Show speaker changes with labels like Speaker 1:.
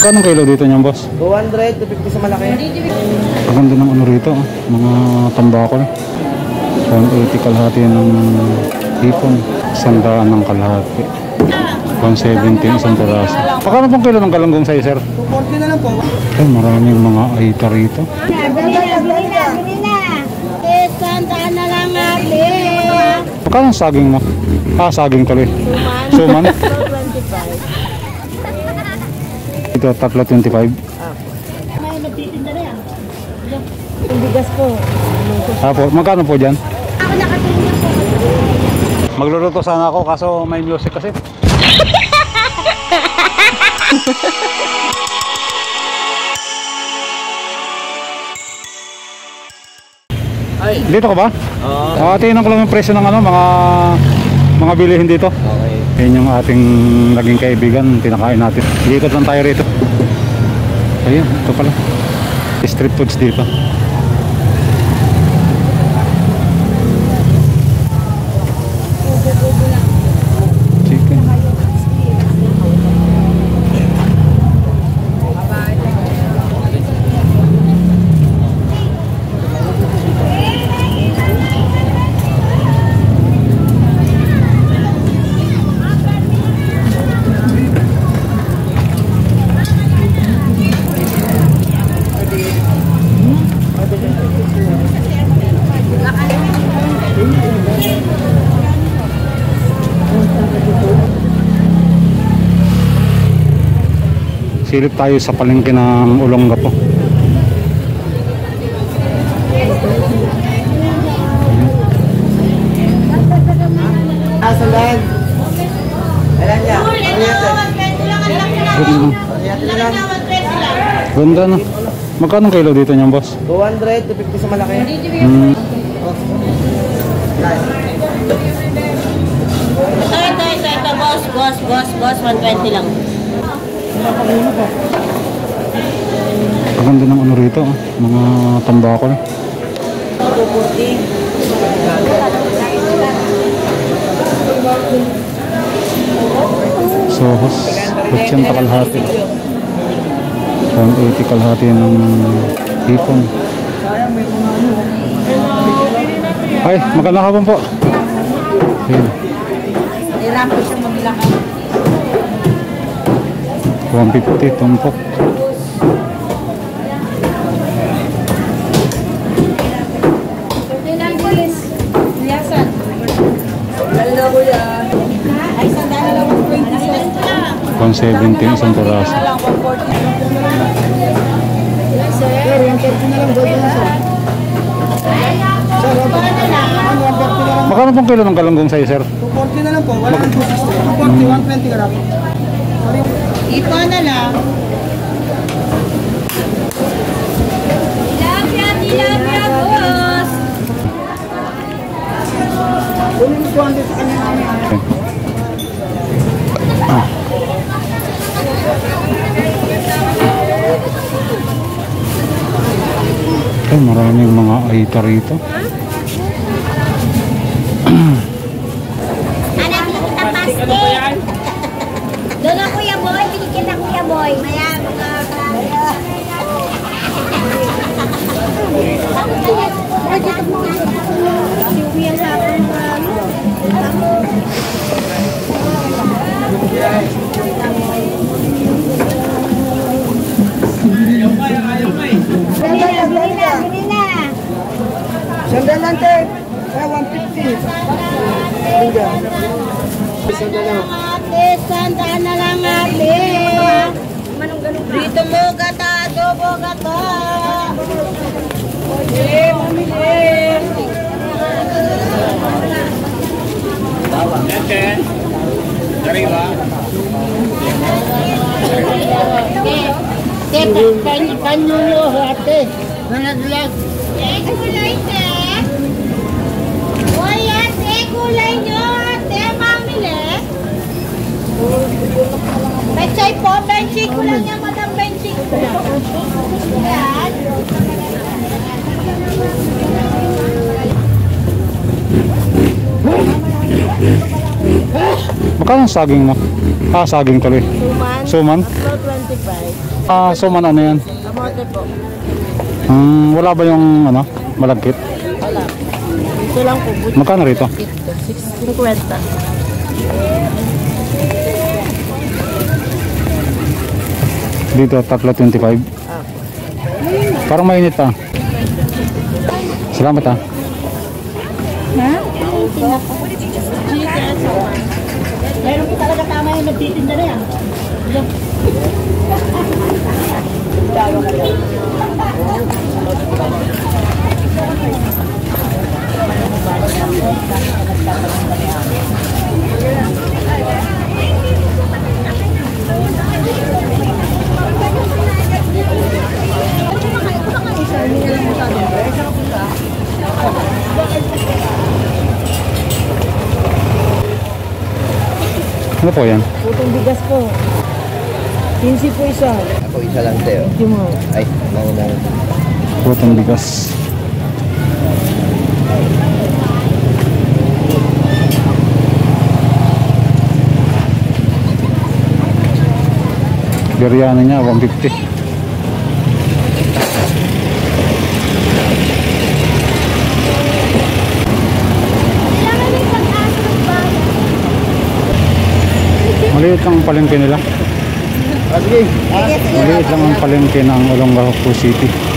Speaker 1: Magkano kilo dito niyan, boss?
Speaker 2: 200 to 50 sa malaki.
Speaker 1: Ang ganda ng ano rito, mga tambakol. 180 kalahati ng hipon. 100 ng kalahati. 170 isang piraso. Magkano pong kilo ng galanggong sa'yo, sir?
Speaker 2: 240 na lang po.
Speaker 1: Ay, maraming mga aita rito.
Speaker 3: Bili na. Sandaan na lang natin.
Speaker 1: Magkano ang saging mo? Saging tuloy. Suman? Ito, tatlo 25.
Speaker 3: May nagtitinda na yan. Yung bigas po.
Speaker 1: Apo, magkano po dyan?
Speaker 3: Ako nakatingin po.
Speaker 1: Magluluto sana ako kaso may music kasi.
Speaker 2: Ay.
Speaker 1: Dito ka ba?
Speaker 2: Oo.
Speaker 1: Tingnan ko lang yung presyo ng ano, mga bilihin dito.
Speaker 2: Okay.
Speaker 1: Yan yung ating naging kaibigan, pinakain natin. Iikot lang tayo rito. Ayun, ito pala. Street foods dito. Chicken. Silip tayo sa palengke ng Olongapo.
Speaker 2: Sandaan. Ilan niya?
Speaker 1: Ganda na. Magkano kilo dito niyan, boss?
Speaker 2: 200 to 50 sa malaki.
Speaker 3: Ito, boss, 120 lang.
Speaker 1: Ang ganda ng ano rito, mga tambakol.
Speaker 3: 240.
Speaker 1: Sohos, 80 kalahati. 180 kalahati ng hipon. Ay, magandang hapon po. Ayun.
Speaker 3: Hirap ko siya mabilang.
Speaker 1: 150 tumpok.
Speaker 3: Yasan. Dalawa ko yan. Ay, sandaan na lang 120.
Speaker 1: 170 isang piraso. Magkano pong kilo ng galanggong sa'yo, sir?
Speaker 2: 240 na lang po. Wala nang 260. 240, 120 ka lang.
Speaker 3: Ito na lang. Tilapia, boss.
Speaker 2: Kunin mo 200 sa kanya namin.
Speaker 1: Ay, maraming mga aita rito.
Speaker 3: Anak, kita pastel. Doon na Kuya Boy, binigyan na Kuya Boy. Maya, mga bili na.
Speaker 2: Sandaan lang, te. 150.
Speaker 3: Sandaan na lang natin. Dito mo gata, adobo gata. Mamili.
Speaker 2: Kanyulo, ate. Nanaglag.
Speaker 3: Kulay, te. Uy, ate, kulay nyo, ate, mamili. Betchay po, benchay ko lang yan, madam, benchay ko. Yan.
Speaker 1: Magkano ang saging mo? Saging tuloy.
Speaker 3: Suman.
Speaker 1: Suman?
Speaker 3: 25. 125.
Speaker 1: Suman ano yan?
Speaker 3: Kamote po.
Speaker 1: Wala ba yung ano, malagkit?
Speaker 3: Wala. Ito lang po. Buti
Speaker 1: Magkano rito?
Speaker 3: ito. 650.
Speaker 1: Dito, 3.25. Parang mainit pa. Salamat ha.
Speaker 3: Ha? Meron po talaga tama yung nagtitinda na yan.
Speaker 1: Ano po yan?
Speaker 3: Putong bigas po. 15 po isa.
Speaker 4: Ako isa lang sa'yo.
Speaker 3: Hindi mo.
Speaker 4: Ay, maunang.
Speaker 1: Putong bigas. Biryani niya, 150. Maliit lang ang palengke nila.
Speaker 4: Ah, sige.
Speaker 1: Maliit lang ang palengke ng Olongapo City.